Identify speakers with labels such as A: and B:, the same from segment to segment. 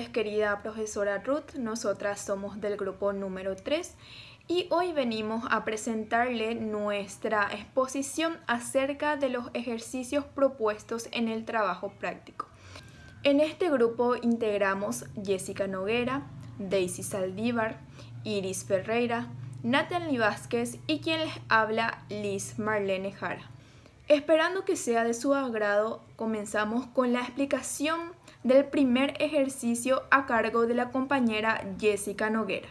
A: noches, querida profesora Ruth. Nosotras somos del grupo número 3 y hoy venimos a presentarle nuestra exposición acerca de los ejercicios propuestos en el trabajo práctico. En este grupo integramos Jessica Noguera, Daisy Saldívar, Iris Ferreira, Natalie Vázquez y quien les habla, Liz Marlene Jara. Esperando que sea de su agrado, comenzamos con la explicación del primer ejercicio a cargo de la compañera Jessica Noguera.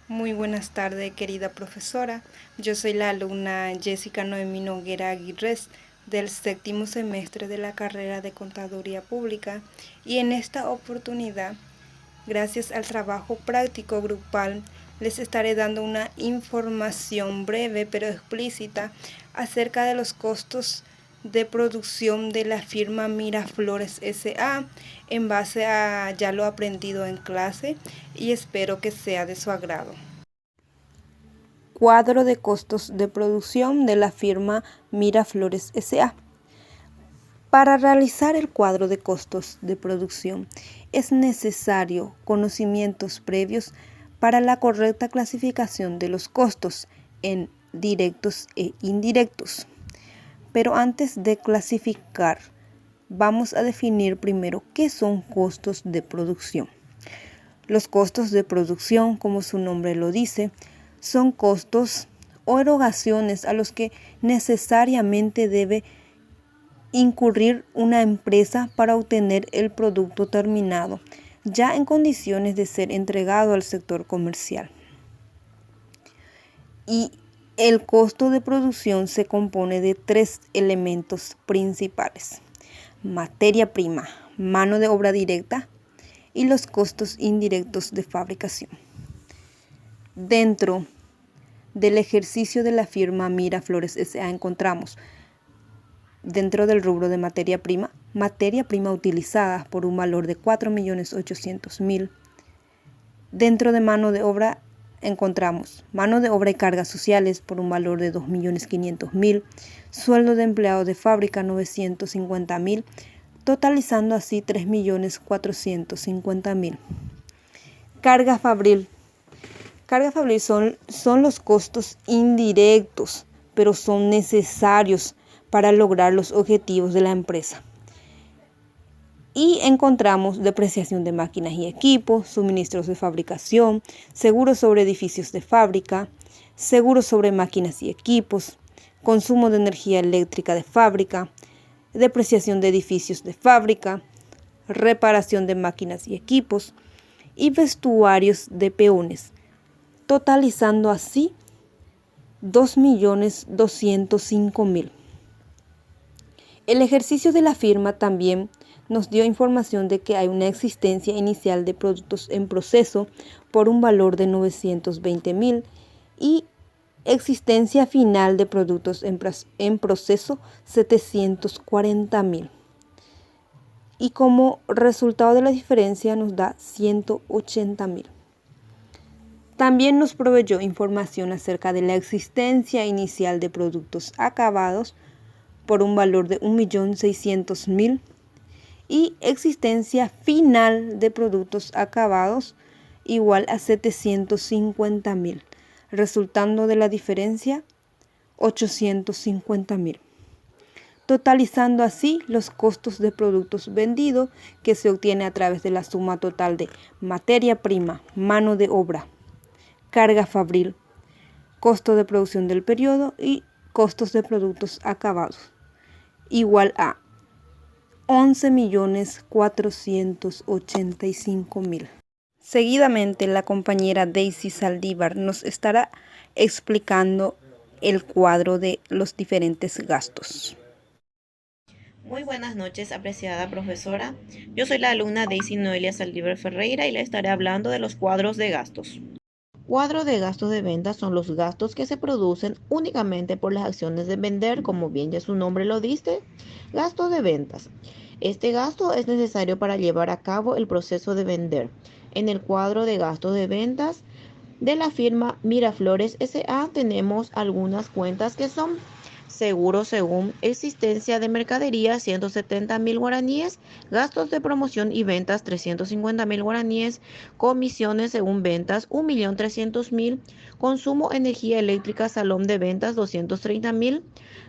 B: Muy buenas tardes, querida profesora. Yo soy la alumna Jessica Noemí Noguera Aguirres del séptimo semestre de la carrera de Contaduría Pública y en esta oportunidad, gracias al trabajo práctico grupal, les estaré dando una información breve pero explícita acerca de los costos de producción de la firma Miraflores S.A. en base a ya lo aprendido en clase y espero que sea de su agrado. Cuadro de costos de producción de la firma Miraflores S.A. Para realizar el cuadro de costos de producción es necesario conocimientos previos para la correcta clasificación de los costos en directos e indirectos. Pero antes de clasificar, vamos a definir primero qué son costos de producción. Los costos de producción, como su nombre lo dice, son costos o erogaciones a los que necesariamente debe incurrir una empresa para obtener el producto terminado, ya en condiciones de ser entregado al sector comercial. Y el costo de producción se compone de tres elementos principales: materia prima, mano de obra directa y los costos indirectos de fabricación. Dentro del ejercicio de la firma Miraflores S.A. encontramos, dentro del rubro de materia prima utilizada por un valor de 4.800.000. Dentro de mano de obra encontramos mano de obra y cargas sociales por un valor de 2.500.000, sueldo de empleados de fábrica 950.000, totalizando así 3.450.000. Carga fabril son los costos indirectos, pero son necesarios para lograr los objetivos de la empresa. Y encontramos depreciación de máquinas y equipos, suministros de fabricación, seguros sobre edificios de fábrica, seguros sobre máquinas y equipos, consumo de energía eléctrica de fábrica, depreciación de edificios de fábrica, reparación de máquinas y equipos y vestuarios de peones, totalizando así 2.205.000. El ejercicio de la firma también nos dio información de que hay una existencia inicial de productos en proceso por un valor de 920.000 y existencia final de productos en proceso 740.000. Y como resultado de la diferencia nos da 180.000. También nos proveyó información acerca de la existencia inicial de productos acabados por un valor de 1.600.000 y existencia final de productos acabados igual a 750.000, resultando de la diferencia 850.000, totalizando así los costos de productos vendidos que se obtiene a través de la suma total de materia prima, mano de obra, carga fabril, costo de producción del periodo y costos de productos acabados, igual a 11.485.000. Seguidamente, la compañera Daisy Saldívar nos estará explicando el cuadro de los diferentes gastos.
C: Muy buenas noches, apreciada profesora. Yo soy la alumna Daisy Noelia Saldívar Ferreira y le estaré hablando de los cuadros de gastos. Cuadro de gastos de venta son los gastos que se producen únicamente por las acciones de vender, como bien ya su nombre lo dice, gastos de ventas. Este gasto es necesario para llevar a cabo el proceso de vender. En el cuadro de gastos de ventas de la firma Miraflores S.A. tenemos algunas cuentas que son Seguro según existencia de mercadería 170.000 guaraníes, gastos de promoción y ventas 350.000 guaraníes, comisiones según ventas 1.300.000, consumo energía eléctrica salón de ventas 230.000,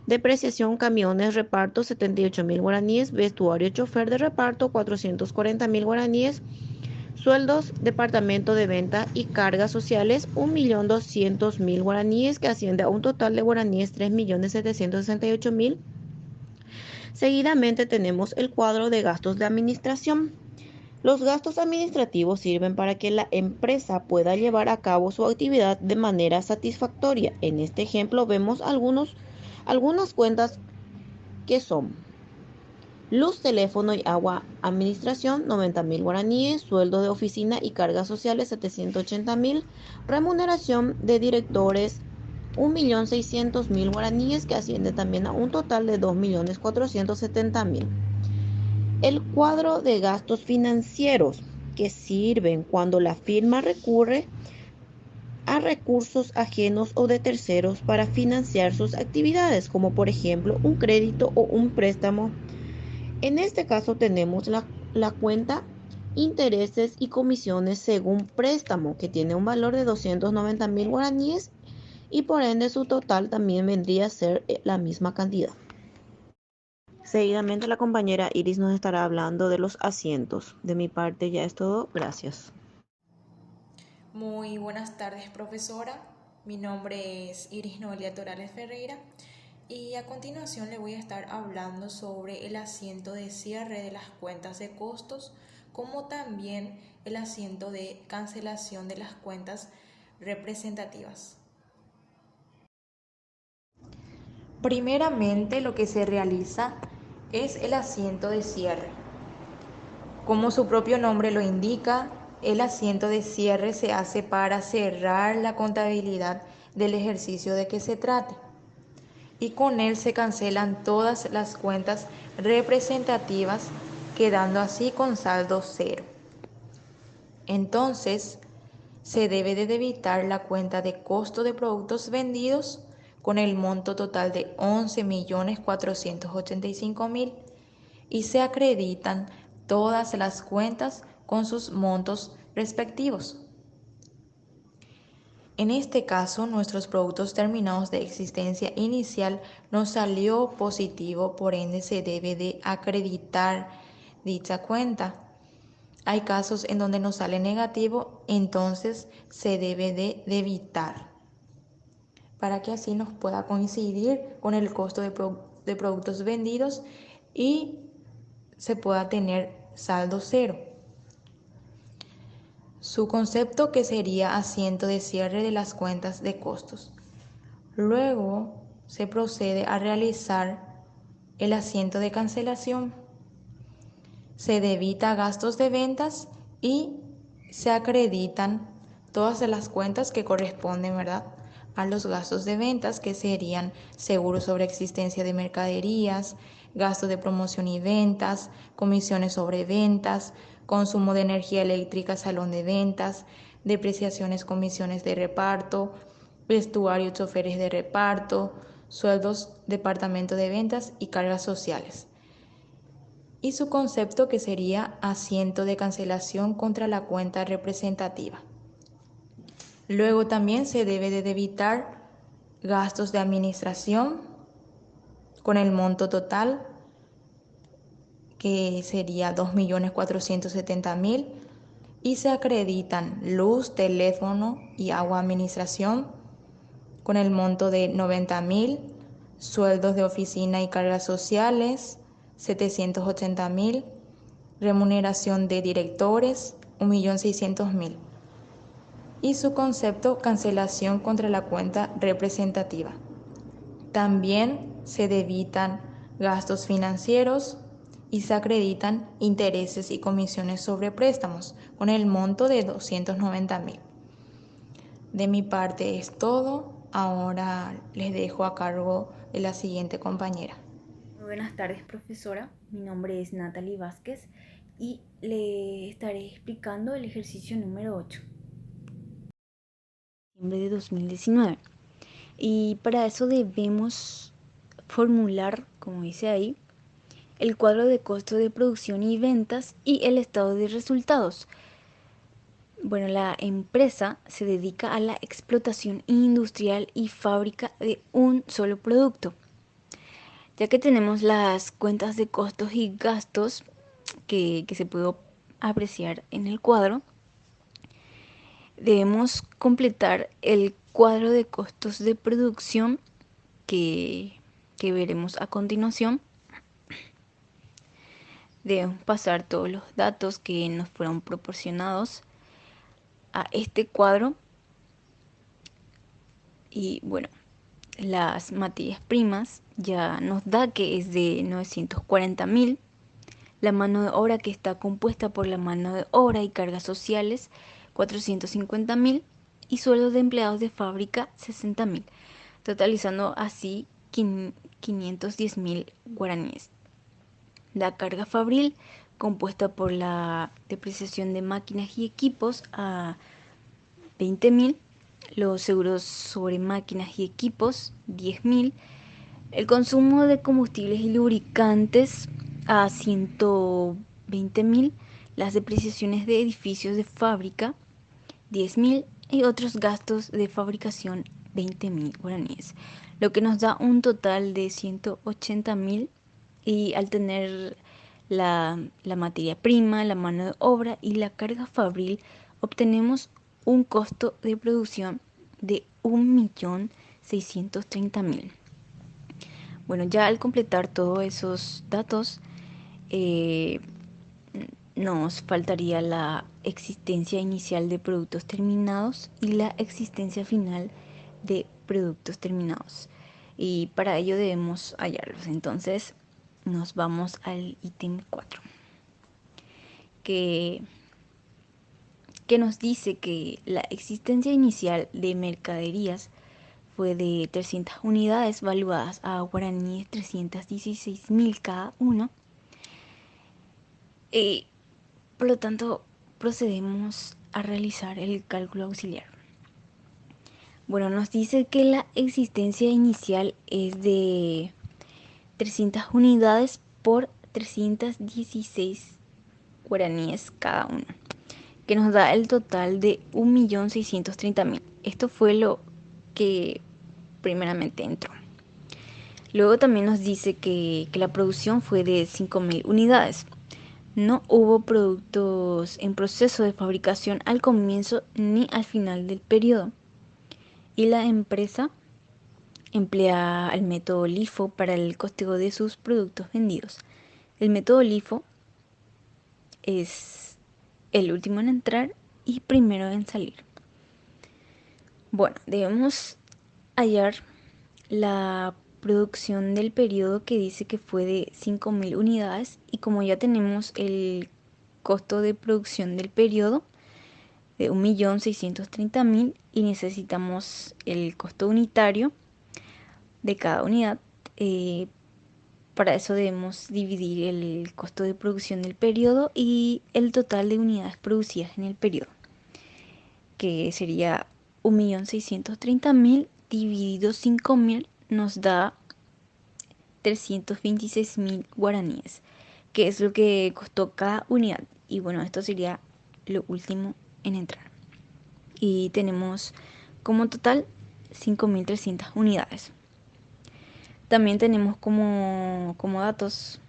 C: depreciación camiones reparto 78.000 guaraníes, vestuario chofer de reparto 440.000 guaraníes, sueldos, departamento de venta y cargas sociales, 1.200.000 guaraníes, que asciende a un total de guaraníes 3.768.000. Seguidamente tenemos el cuadro de gastos de administración. Los gastos administrativos sirven para que la empresa pueda llevar a cabo su actividad de manera satisfactoria. En este ejemplo vemos algunas cuentas que son: luz, teléfono y agua, administración 90.000 guaraníes, sueldos de oficina y cargas sociales 780.000, remuneración de directores 1.600.000 guaraníes, que asciende también a un total de 2.470.000. El cuadro de gastos financieros, que sirven cuando la firma recurre a recursos ajenos o de terceros para financiar sus actividades, como por ejemplo un crédito o un préstamo. En este caso tenemos la cuenta intereses y comisiones según préstamo, que tiene un valor de 290.000 guaraníes y por ende su total también vendría a ser la misma cantidad. Seguidamente la compañera Iris nos estará hablando de los asientos. De mi parte ya es todo. Gracias.
D: Muy buenas tardes, profesora. Mi nombre es Iris Noelia Torales Ferreira y a continuación le voy a estar hablando sobre el asiento de cierre de las cuentas de costos, como también el asiento de cancelación de las cuentas representativas. Primeramente, lo que se realiza es el asiento de cierre. Como su propio nombre lo indica, el asiento de cierre se hace para cerrar la contabilidad del ejercicio de que se trate, y con él se cancelan todas las cuentas representativas, quedando así con saldo cero. Entonces, se debe de debitar la cuenta de costo de productos vendidos con el monto total de 11.485.000 y se acreditan todas las cuentas con sus montos respectivos. En este caso, nuestros productos terminados de existencia inicial nos salió positivo, por ende se debe de acreditar dicha cuenta. Hay casos en donde nos sale negativo, entonces se debe de debitar, para que así nos pueda coincidir con el costo de productos vendidos y se pueda tener saldo cero. Su concepto, que sería asiento de cierre de las cuentas de costos. Luego se procede a realizar el asiento de cancelación. Se debita gastos de ventas y se acreditan todas las cuentas que corresponden, ¿verdad?, a los gastos de ventas, que serían seguros sobre existencia de mercaderías, gastos de promoción y ventas, comisiones sobre ventas, consumo de energía eléctrica, salón de ventas, depreciaciones, comisiones de reparto, vestuario, choferes de reparto, sueldos, departamento de ventas y cargas sociales. Y su concepto, que sería asiento de cancelación contra la cuenta representativa. Luego también se debe de debitar gastos de administración con el monto total, que sería 2.470.000, y se acreditan luz, teléfono y agua administración con el monto de 90.000, sueldos de oficina y cargas sociales 780.000, remuneración de directores 1.600.000. Y su concepto, cancelación contra la cuenta representativa. También se debitan gastos financieros y se acreditan intereses y comisiones sobre préstamos con el monto de 290.000. De mi parte es todo. Ahora les dejo a cargo de la siguiente compañera.
E: Muy buenas tardes, profesora. Mi nombre es Natalie Vázquez y le estaré explicando el ejercicio número 8. De 2019. Y para eso debemos formular, como dice ahí, el cuadro de costos de producción y ventas y el estado de resultados. Bueno, la empresa se dedica a la explotación industrial y fábrica de un solo producto. Ya que tenemos las cuentas de costos y gastos que se puede apreciar en el cuadro, debemos completar el cuadro de costos de producción que veremos a continuación. Debemos pasar todos los datos que nos fueron proporcionados a este cuadro. Y bueno, las materias primas ya nos da que es de 940.000. La mano de obra que está compuesta por la mano de obra y cargas sociales, 450.000. Y sueldos de empleados de fábrica, 60.000. Totalizando así 510.000 guaraníes. La carga fabril, compuesta por la depreciación de máquinas y equipos, a 20.000. Los seguros sobre máquinas y equipos, 10.000. El consumo de combustibles y lubricantes, a 120.000. Las depreciaciones de edificios de fábrica, 10.000. Y otros gastos de fabricación, 20.000 guaraníes. Lo que nos da un total de 180.000. Y al tener la materia prima, la mano de obra y la carga fabril, obtenemos un costo de producción de 1.630.000. Bueno, ya al completar todos esos datos, nos faltaría la existencia inicial de productos terminados y la existencia final de productos terminados. Y para ello debemos hallarlos. Entonces, nos vamos al ítem 4, que nos dice que la existencia inicial de mercaderías fue de 300 unidades valuadas a guaraníes 316.000 cada uno. Por lo tanto, procedemos a realizar el cálculo auxiliar. Bueno, nos dice que la existencia inicial es de 300 unidades por 316 guaraníes cada uno, que nos da el total de 1.630.000. Esto fue lo que primeramente entró. Luego también nos dice que la producción fue de 5.000 unidades. No hubo productos en proceso de fabricación al comienzo ni al final del periodo. Y la empresa emplea el método LIFO para el costeo de sus productos vendidos. El método LIFO es el último en entrar y primero en salir. Bueno, debemos hallar la producción del periodo, que dice que fue de 5.000 unidades, y como ya tenemos el costo de producción del periodo de 1.630.000 y necesitamos el costo unitario de cada unidad, para eso debemos dividir el costo de producción del periodo y el total de unidades producidas en el periodo, que sería 1.630.000 dividido 5.000 nos da 326.000 guaraníes, que es lo que costó cada unidad. Y bueno, esto sería lo último en entrar. Y tenemos como total 5.300 unidades. También tenemos como datos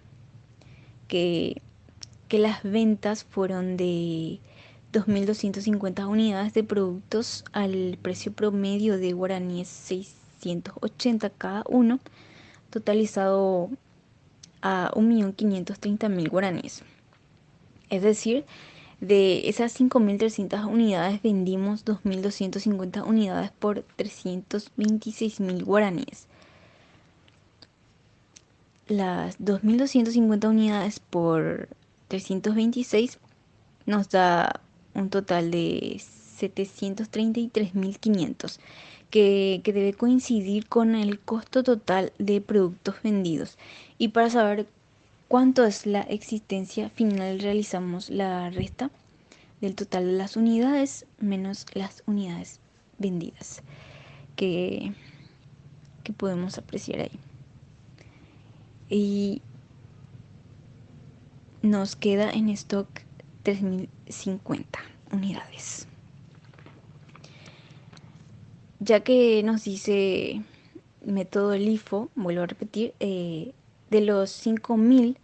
E: que las ventas fueron de 2.250 unidades de productos al precio promedio de guaraníes 680 cada uno, totalizado a 1.530.000 guaraníes. Es decir, de esas 5.300 unidades vendimos 2.250 unidades por 326.000 guaraníes. Las 2.250 unidades por 326 nos da un total de 733.500, que debe coincidir con el costo total de productos vendidos. Y para saber cuánto es la existencia final, realizamos la resta del total de las unidades menos las unidades vendidas, que podemos apreciar ahí. y nos queda en stock 3050 unidades. Ya que nos dice método LIFO, vuelvo a repetir, de los 5000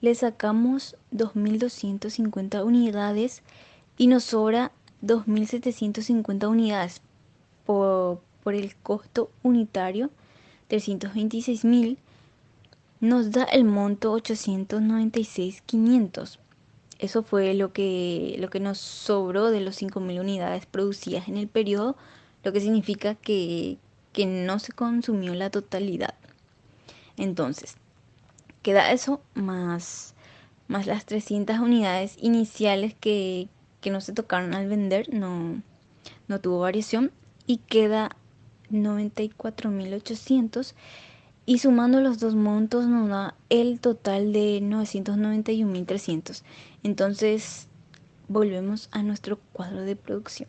E: le sacamos 2250 unidades y nos sobra 2750 unidades por el costo unitario 326.000, nos da el monto 896.500. Eso fue lo que nos sobró de los 5000 unidades producidas en el periodo, lo que significa que no se consumió la totalidad. Entonces, queda eso más las 300 unidades iniciales que no se tocaron al vender, no tuvo variación, y queda 94.800, y sumando los dos montos nos da el total de 991.300. Entonces volvemos a nuestro cuadro de producción.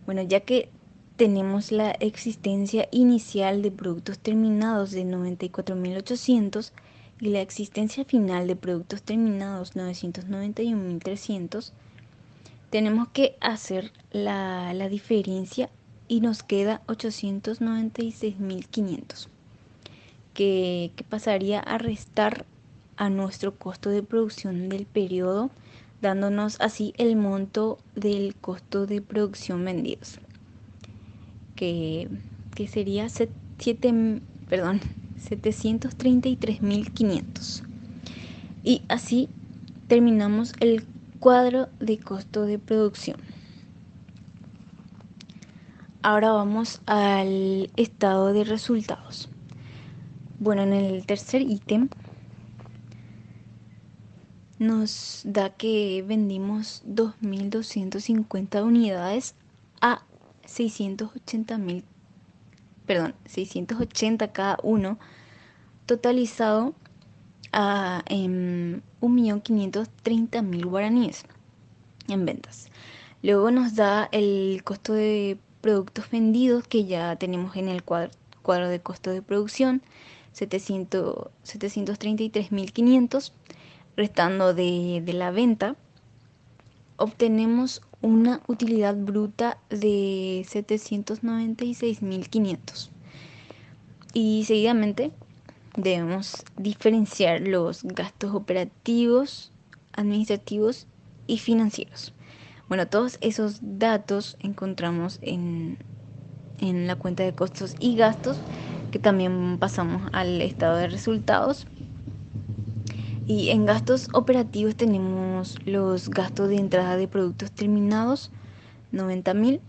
E: Bueno, ya que tenemos la existencia inicial de productos terminados de 94.800 y la existencia final de productos terminados 991.300, tenemos que hacer la diferencia y nos queda 896.500, que pasaría a restar a nuestro costo de producción del periodo, dándonos así el monto del costo de producción vendidos, que sería 733.500. Y así terminamos el cuadro de costo de producción. Ahora vamos al estado de resultados. Bueno, en el tercer ítem nos da que vendimos 2.250 unidades a 680 cada uno, totalizado a 1.530.000 guaraníes en ventas. Luego nos da el costo de productos vendidos, que ya tenemos en el cuadro de costo de producción, 733.500, restando de la venta, obtenemos una utilidad bruta de 796.500. Y seguidamente debemos diferenciar los gastos operativos, administrativos y financieros. Bueno, todos esos datos encontramos en la cuenta de costos y gastos, que también pasamos al estado de resultados. Y en gastos operativos tenemos los gastos de entrada de productos terminados, 90.000,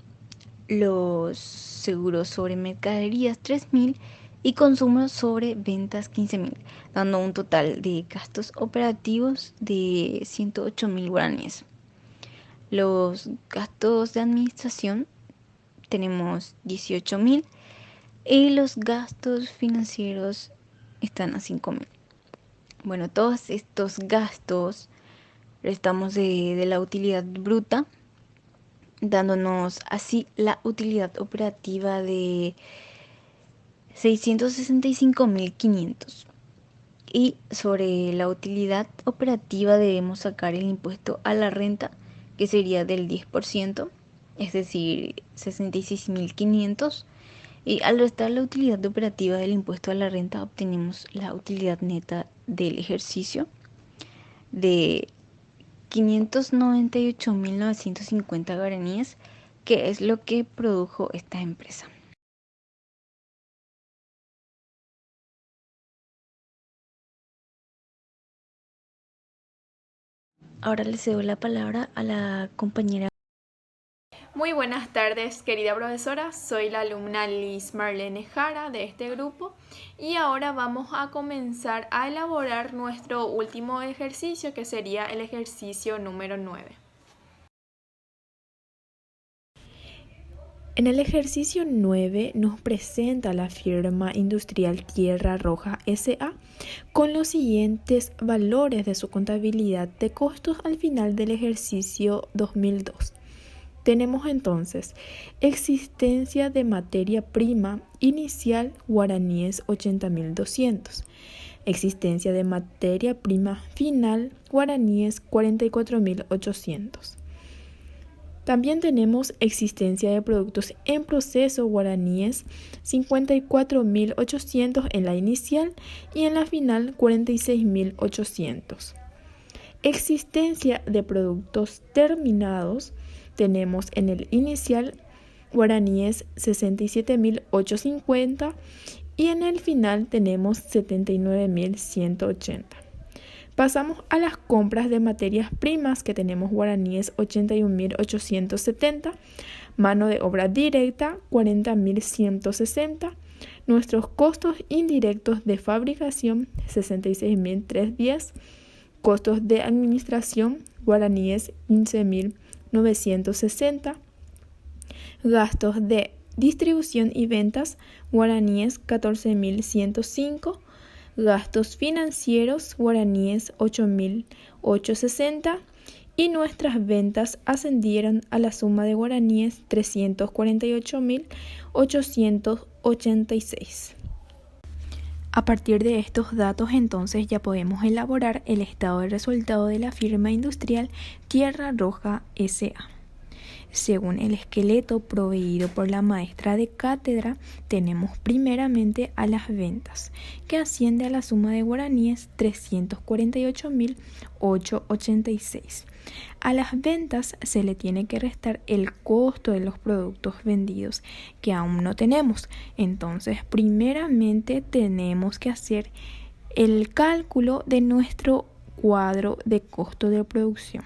E: los seguros sobre mercaderías, 3.000, y consumos sobre ventas, 15.000, dando un total de gastos operativos de 108.000 guaraníes. Los gastos de administración tenemos 18.000 y los gastos financieros están a 5.000. Bueno, todos estos gastos restamos de la utilidad bruta, dándonos así la utilidad operativa de 665.500. Y sobre la utilidad operativa debemos sacar el impuesto a la renta, que sería del 10%, es decir, 66.500. Y al restar la utilidad operativa del impuesto a la renta, obtenemos la utilidad neta del ejercicio de 598.950 guaraníes, que es lo que produjo esta empresa. Ahora le cedo la palabra a la compañera.
A: Muy buenas tardes, querida profesora. Soy la alumna Liz Marlene Jara de este grupo y ahora vamos a comenzar a elaborar nuestro último ejercicio, que sería el ejercicio número 9. En el ejercicio 9 nos presenta la firma industrial Tierra Roja S.A. con los siguientes valores de su contabilidad de costos al final del ejercicio 2002. Tenemos entonces existencia de materia prima inicial guaraníes 80.200. Existencia de materia prima final guaraníes 44.800. También tenemos existencia de productos en proceso guaraníes 54.800 en la inicial y en la final 46.800. Existencia de productos terminados tenemos en el inicial guaraníes 67.850 y en el final tenemos 79.180. Pasamos a las compras de materias primas que tenemos guaraníes 81.870, mano de obra directa 40.160, nuestros costos indirectos de fabricación 66.310, costos de administración guaraníes 15.960, gastos de distribución y ventas guaraníes 14.105, gastos financieros guaraníes 8.860 y nuestras ventas ascendieron a la suma de guaraníes 348.886. A partir de estos datos entonces ya podemos elaborar el estado de resultado de la firma industrial Tierra Roja S.A. Según el esqueleto proveído por la maestra de cátedra, tenemos primeramente a las ventas, que asciende a la suma de guaraníes 348.886. A las ventas se le tiene que restar el costo de los productos vendidos, que aún no tenemos. Entonces, primeramente tenemos que hacer el cálculo de nuestro cuadro de costo de producción.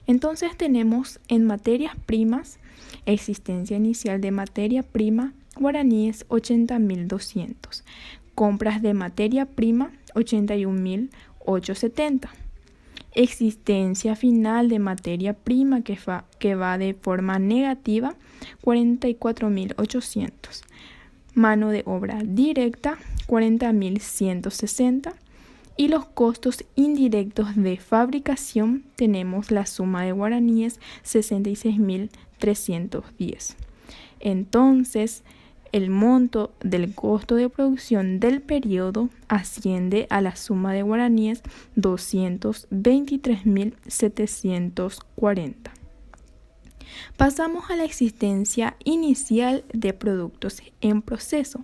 A: Entonces tenemos en materias primas, existencia inicial de materia prima, guaraníes 80.200, compras de materia prima 81.870, existencia final de materia prima que va de forma negativa 44.800, mano de obra directa 40.160, y los costos indirectos de fabricación tenemos la suma de guaraníes 66.310. Entonces, el monto del costo de producción del periodo asciende a la suma de guaraníes 223.740. Pasamos a la existencia inicial de productos en proceso,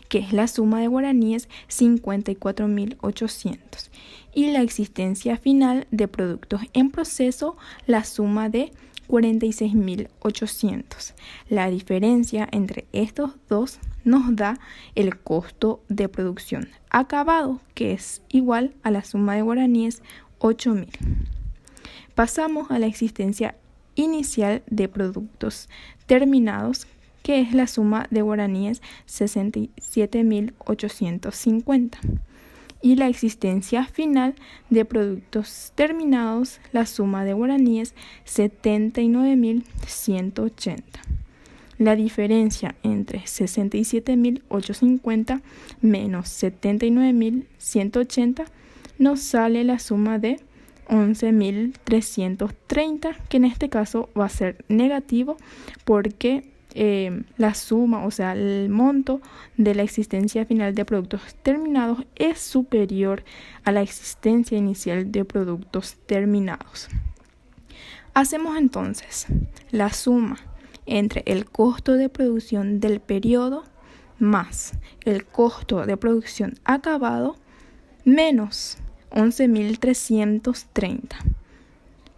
A: que es la suma de guaraníes 54.800, y la existencia final de productos en proceso, la suma de 46.800. La diferencia entre estos dos nos da el costo de producción acabado, que es igual a la suma de guaraníes 8.000. Pasamos a la existencia inicial de productos terminados, que es la suma de guaraníes 67.850, y la existencia final de productos terminados, la suma de guaraníes 79.180. La diferencia entre 67.850 menos 79.180 nos sale la suma de 11.330, que en este caso va a ser negativo porque la suma, o sea, el monto de la existencia final de productos terminados es superior a la existencia inicial de productos terminados. Hacemos entonces la suma entre el costo de producción del periodo más el costo de producción acabado menos 11.330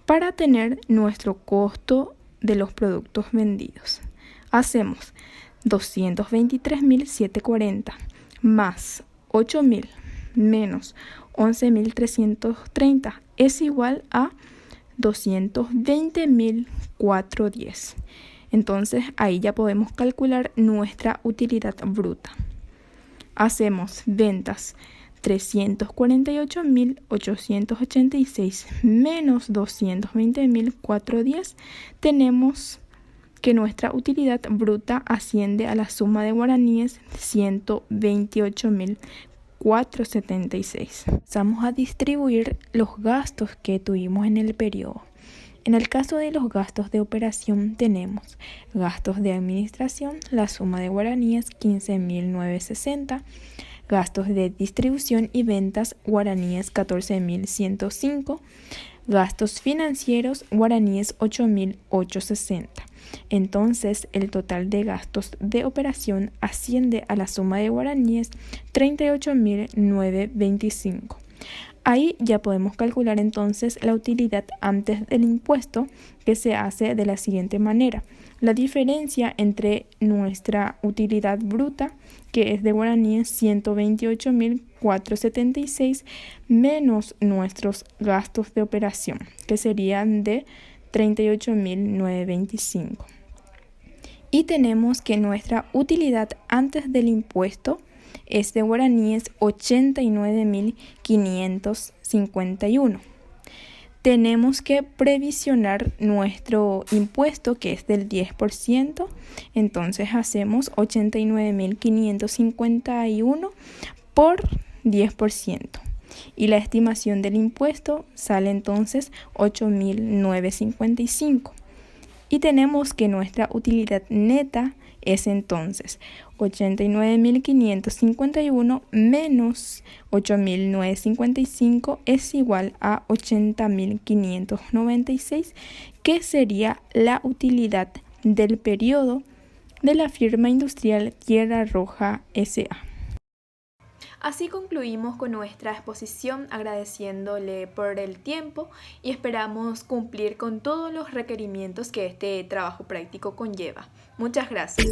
A: para tener nuestro costo de los productos vendidos. Hacemos 223.740 más 8.000 menos 11.330 es igual a 220.410. Entonces ahí ya podemos calcular nuestra utilidad bruta. Hacemos ventas 348.886 menos 220.410. Tenemos que nuestra utilidad bruta asciende a la suma de guaraníes 128.476. Vamos a distribuir los gastos que tuvimos en el periodo. En el caso de los gastos de operación tenemos gastos de administración, la suma de guaraníes 15.960, gastos de distribución y ventas guaraníes 14.105, gastos financieros guaraníes 8.860. Entonces, el total de gastos de operación asciende a la suma de guaraníes 38.925. Ahí ya podemos calcular entonces la utilidad antes del impuesto, que se hace de la siguiente manera. La diferencia entre nuestra utilidad bruta, que es de guaraníes 128.476, menos nuestros gastos de operación, que serían de 38.925. Y tenemos que nuestra utilidad antes del impuesto es de guaraníes 89.551. Tenemos que previsionar nuestro impuesto, que es del 10%, entonces hacemos 89.551 por 10%. Y la estimación del impuesto sale entonces 8.955. Y tenemos que nuestra utilidad neta es entonces 89.551 menos 8.955 es igual a 80.596, que sería la utilidad del periodo de la firma industrial Tierra Roja S.A.
F: Así concluimos con nuestra exposición, agradeciéndole por el tiempo y esperamos cumplir con todos los requerimientos que este trabajo práctico conlleva. Muchas gracias.